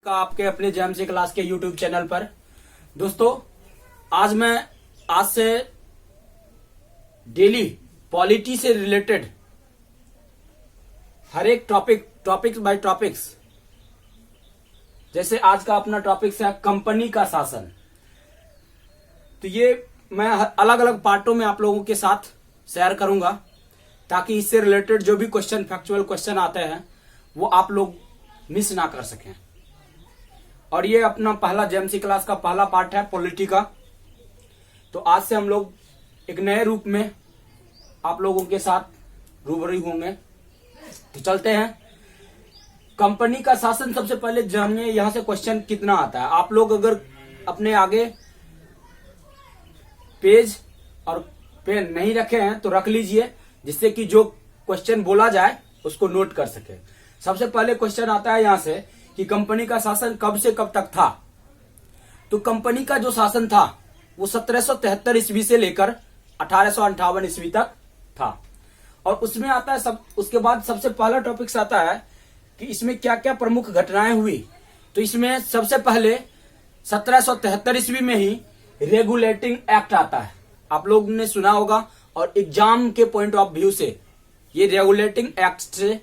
का आपके अपने जेएमसी क्लास के यूट्यूब चैनल पर। दोस्तों, आज से डेली पॉलिटी से रिलेटेड हर एक टॉपिक्स बाय टॉपिक्स, जैसे आज का अपना टॉपिक है कंपनी का शासन। तो ये मैं अलग अलग पार्टों में आप लोगों के साथ शेयर करूंगा ताकि इससे रिलेटेड जो भी क्वेश्चन, फैक्चुअल क्वेश्चन आते हैं वो आप लोग मिस ना कर सकें। और ये अपना पहला जेएमसी क्लास का पहला पार्ट है पॉलिटी का। तो आज से हम लोग एक नए रूप में आप लोगों के साथ रूबरू होंगे। तो चलते हैं। कंपनी का शासन, सबसे पहले जानिए यहां से क्वेश्चन कितना आता है। आप लोग अगर अपने आगे पेज और पेन नहीं रखे हैं तो रख लीजिए, जिससे कि जो क्वेश्चन बोला जाए उसको नोट कर सके। सबसे पहले क्वेश्चन आता है यहां से कि कंपनी का शासन कब से कब तक था। तो कंपनी का जो शासन था वो 1773 ईस्वी से लेकर 1858 ईस्वी तक था। और उसमें आता है उसके बाद सबसे पहला टॉपिक आता है कि इसमें क्या क्या प्रमुख घटनाएं हुई। तो इसमें सबसे पहले 1773 ईस्वी में ही रेगुलेटिंग एक्ट आता है। आप लोग ने सुना होगा, और एग्जाम के पॉइंट ऑफ व्यू से ये रेगुलेटिंग एक्ट से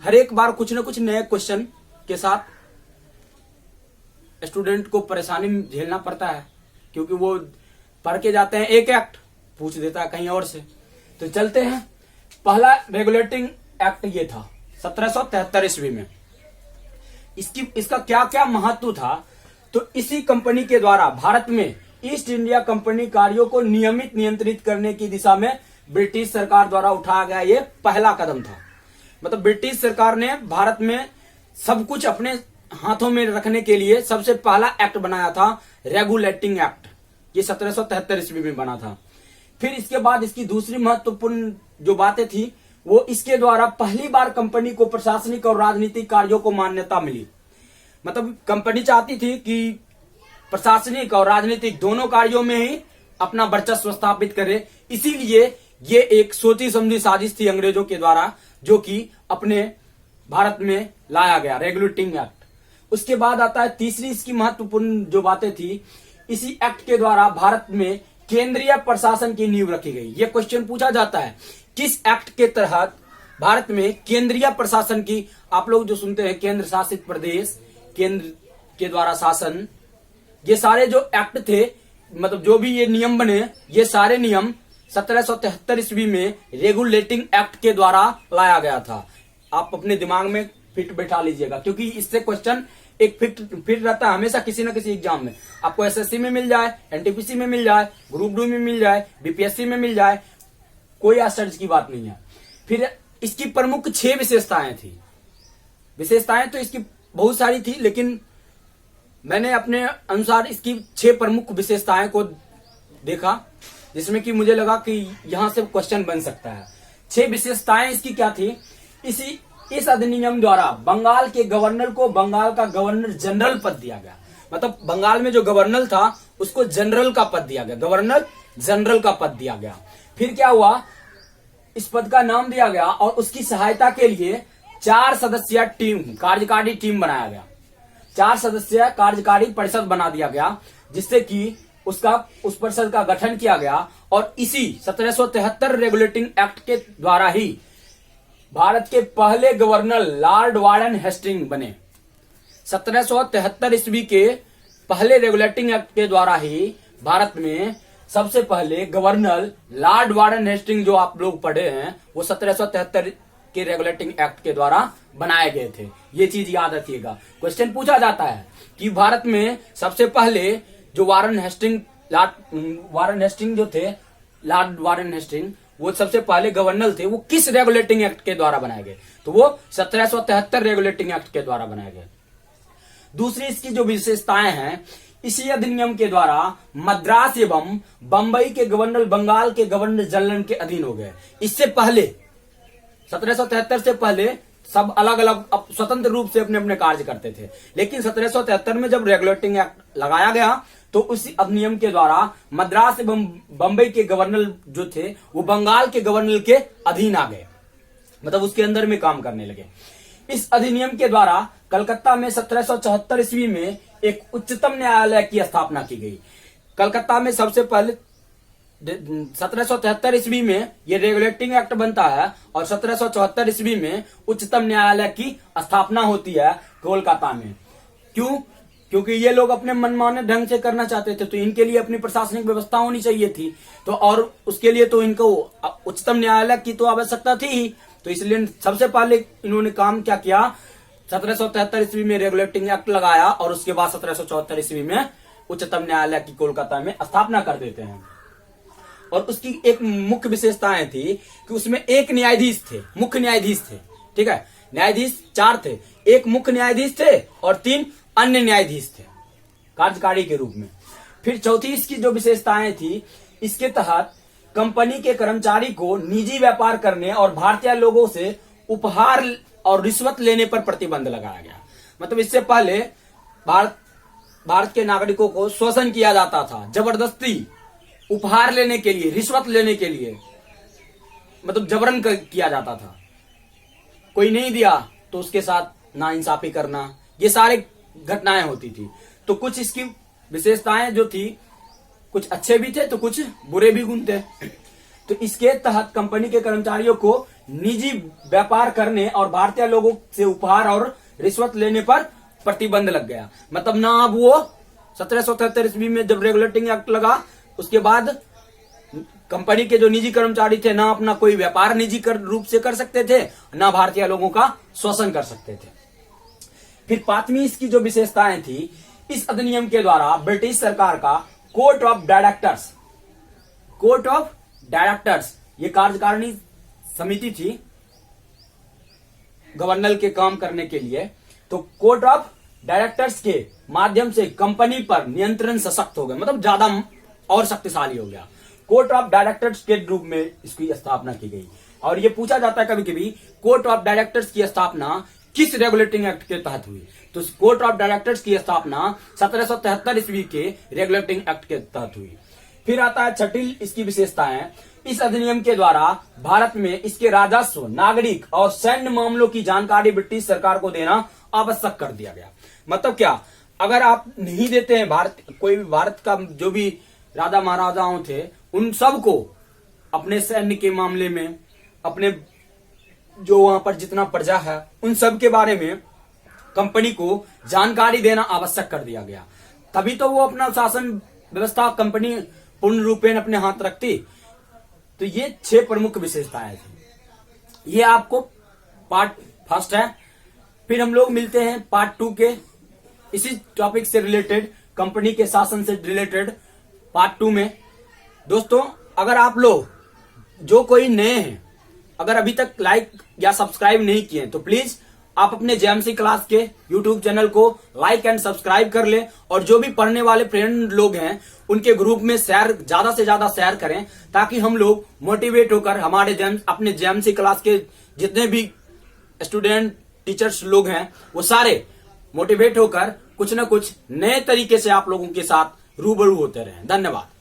हर एक बार कुछ न कुछ नए क्वेश्चन के साथ स्टूडेंट को परेशानी झेलना पड़ता है, क्योंकि वो पढ़ के जाते हैं एक एक्ट, पूछ देता है कहीं और से। तो चलते हैं। पहला रेगुलेटिंग एक्ट ये था 1773 ईस्वी में। इसका क्या क्या महत्व था। तो इसी कंपनी के द्वारा भारत में ईस्ट इंडिया कंपनी कार्यों को नियमित नियंत्रित करने की दिशा में ब्रिटिश सरकार द्वारा उठाया गया ये पहला कदम था। मतलब ब्रिटिश सरकार ने भारत में सब कुछ अपने हाथों में रखने के लिए सबसे पहला एक्ट बनाया था, रेगुलेटिंग एक्ट। ये 1773 ईस्वी में बना था। फिर इसके बाद इसकी दूसरी महत्वपूर्ण जो बातें थी वो इसके द्वारा पहली बार कंपनी को प्रशासनिक और राजनीतिक कार्यों को मान्यता मिली। मतलब कंपनी चाहती थी कि प्रशासनिक और राजनीतिक दोनों कार्यों में ही अपना वर्चस्व स्थापित करे। इसीलिए ये एक सोची समझी साजिश थी अंग्रेजों के द्वारा, जो कि अपने भारत में लाया गया रेगुलेटिंग एक्ट। उसके बाद आता है तीसरी इसकी महत्वपूर्ण जो बातें थी, इसी एक्ट के द्वारा भारत में केंद्रीय प्रशासन की नींव रखी गई। ये क्वेश्चन पूछा जाता है, किस एक्ट के तहत भारत में केंद्रीय प्रशासन की, आप लोग जो सुनते हैं केंद्र शासित प्रदेश, केंद्र के द्वारा शासन, ये सारे जो एक्ट थे, मतलब जो भी ये नियम बने, ये सारे नियम 1773 ईस्वी में रेगुलेटिंग एक्ट के द्वारा लाया गया था। आप अपने दिमाग में फिट बैठा लीजिएगा, क्योंकि इससे क्वेश्चन एक फिट रहता है हमेशा किसी न किसी एग्जाम में। आपको एसएससी में मिल जाए, एनटीपीसी में मिल जाए, ग्रुप 2 में मिल जाए, बीपीएससी में मिल जाए, कोई आश्चर्य की बात नहीं है। फिर इसकी प्रमुख 6 विशेषताएं थी। विशेषताएं तो इसकी बहुत सारी थी, लेकिन मैंने अपने अनुसार इसकी 6 प्रमुख विशेषताएं को देखा, जिसमें कि मुझे लगा कि यहां से क्वेश्चन बन सकता है। 6 विशेषताएं इसकी क्या थी। इस अधिनियम द्वारा बंगाल के गवर्नर को बंगाल का गवर्नर जनरल पद दिया गया। मतलब बंगाल में जो गवर्नर था उसको जनरल का पद दिया गया, गवर्नर जनरल का पद दिया गया। फिर क्या हुआ, इस पद का नाम दिया गया और उसकी सहायता के लिए 4 सदस्यीय टीम, कार्यकारी टीम बनाया गया। 4 सदस्यीय कार्यकारी परिषद बना दिया गया, जिससे कि उस परिषद का गठन किया गया। और इसी 1773 रेगुलेटिंग एक्ट के द्वारा ही भारत के पहले गवर्नर लॉर्ड वारन हेस्टिंग बने। 1773 ईस्वी के पहले रेगुलेटिंग एक्ट के द्वारा ही भारत में सबसे पहले गवर्नर लॉर्ड वारन हेस्टिंग, जो आप लोग पढ़े हैं, वो 1773 के रेगुलेटिंग एक्ट के द्वारा बनाए गए थे। ये चीज याद रखिएगा। क्वेश्चन पूछा जाता है कि भारत में सबसे पहले जो लॉर्ड वारन हेस्टिंग वो सबसे पहले गवर्नर थे, वो किस रेगुलेटिंग एक्ट के द्वारा बनाए गए। तो वो 1773 रेगुलेटिंग एक्ट के द्वारा बनाए गए। दूसरी इसकी जो विशेषताएं हैं, इसी अधिनियम के द्वारा मद्रास एवं बंबई के गवर्नर बंगाल के गवर्नर जनरल के अधीन हो गए। इससे पहले 1773 से पहले सब अलग अलग स्वतंत्र रूप से अपने अपने कार्य करते थे, लेकिन 1773 में जब रेगुलेटिंग एक्ट लगाया गया तो उस अधिनियम के द्वारा मद्रास एवं बंबई के गवर्नर जो थे वो बंगाल के गवर्नर के अधीन आ गए, मतलब उसके अंदर में काम करने लगे। इस अधिनियम के द्वारा कलकत्ता में 1774 ईस्वी में एक उच्चतम न्यायालय की स्थापना की गई। कलकत्ता में सबसे पहले 1773 ईस्वी में ये रेगुलेटिंग एक्ट बनता है और 1774 ईस्वी में उच्चतम न्यायालय की स्थापना होती है कोलकाता में। क्यों? क्योंकि ये लोग अपने मनमाने ढंग से करना चाहते थे, तो इनके लिए अपनी प्रशासनिक व्यवस्था होनी चाहिए थी, तो और उसके लिए तो इनको उच्चतम न्यायालय की तो आवश्यकता थी ही। तो इसलिए सबसे पहले इन्होंने काम क्या किया, 1773 ईस्वी में रेगुलेटिंग एक्ट लगाया और उसके बाद 1774 ईस्वी में उच्चतम न्यायालय की कोलकाता में स्थापना कर देते हैं। और उसकी एक मुख्य विशेषताएं थी कि उसमें एक न्यायाधीश थे, मुख्य न्यायाधीश थे, ठीक है। न्यायाधीश 4 थे, एक मुख्य न्यायाधीश थे और 3 अन्य न्यायाधीश थे कार्यकारी के रूप में। फिर चौथी इसकी जो विशेषताएं थी, इसके तहत कंपनी के कर्मचारी को निजी व्यापार करने और भारतीय लोगों से उपहार और रिश्वत लेने पर प्रतिबंध लगाया गया। मतलब इससे पहले भारत के नागरिकों को शोषण किया जाता था, जबरदस्ती उपहार लेने के लिए, रिश्वत लेने के लिए, मतलब जबरन किया जाता था। कोई नहीं दिया तो उसके साथ नाइंसाफी करना, ये सारे घटनाएं होती थी। तो कुछ इसकी विशेषताएं जो थी, कुछ अच्छे भी थे तो कुछ बुरे भी गुण थे। तो इसके तहत कंपनी के कर्मचारियों को निजी व्यापार करने और भारतीय लोगों से उपहार और रिश्वत लेने पर प्रतिबंध लग गया। मतलब ना अब वो 1773 ईस्वी में जब रेगुलेटिंग एक्ट लगा, उसके बाद कंपनी के जो निजी कर्मचारी थे ना अपना कोई व्यापार निजी रूप से कर सकते थे, ना भारतीय लोगों का शोषण कर सकते थे। फिर 5वीं इसकी जो विशेषताएं थी, इस अधिनियम के द्वारा ब्रिटिश सरकार का कोर्ट ऑफ डायरेक्टर्स ये कार्यकारिणी समिति थी गवर्नर के काम करने के लिए। तो कोर्ट ऑफ डायरेक्टर्स के माध्यम से कंपनी पर नियंत्रण सशक्त हो गया, मतलब ज्यादा और शक्तिशाली हो गया। कोर्ट ऑफ डायरेक्टर्स के रूप में इसकी स्थापना की गई। और ये पूछा जाता है कभी कभी, कोर्ट ऑफ डायरेक्टर्स की स्थापना किस रेगुलेटिंग एक्ट के तहत हुई? तो कोर्ट ऑफ डायरेक्टर्स की स्थापना 1773 ईस्वी के रेगुलेटिंग एक्ट के तहत हुई। फिर आता है छठी इसकी विशेषताएं, इस अधिनियम के द्वारा भारत में इसके राजस्व, नागरिक और सैन्य मामलों की जानकारी ब्रिटिश सरकार को देना आवश्यक कर दिया गया। मतलब क्या, अगर आप नहीं देते हैं, भारत का जो भी राजा महाराजाओं थे उन सबको अपने सैन्य के मामले में, अपने जो वहां पर जितना प्रजा है उन सब के बारे में कंपनी को जानकारी देना आवश्यक कर दिया गया। तभी तो वो अपना शासन व्यवस्था कंपनी पूर्ण रूपेण अपने हाथ रखती। तो ये 6 प्रमुख विशेषताएं थी। ये आपको पार्ट 1 है। फिर हम लोग मिलते हैं पार्ट 2 के इसी टॉपिक से रिलेटेड, कंपनी के शासन से रिलेटेड पार्ट 2 में। दोस्तों, अगर आप लोग जो कोई नए हैं, अगर अभी तक लाइक या सब्सक्राइब नहीं किए तो प्लीज आप अपने जेएमसी क्लास के यूट्यूब चैनल को लाइक एंड सब्सक्राइब कर लें। और जो भी पढ़ने वाले फ्रेंड लोग हैं उनके ग्रुप में शेयर, ज्यादा से ज्यादा शेयर करें, ताकि हम लोग मोटिवेट होकर हमारे अपने जेएमसी क्लास के जितने भी स्टूडेंट, टीचर्स लोग हैं, वो सारे मोटिवेट होकर कुछ न कुछ नए तरीके से आप लोगों के साथ रूबरू होते रहें। धन्यवाद।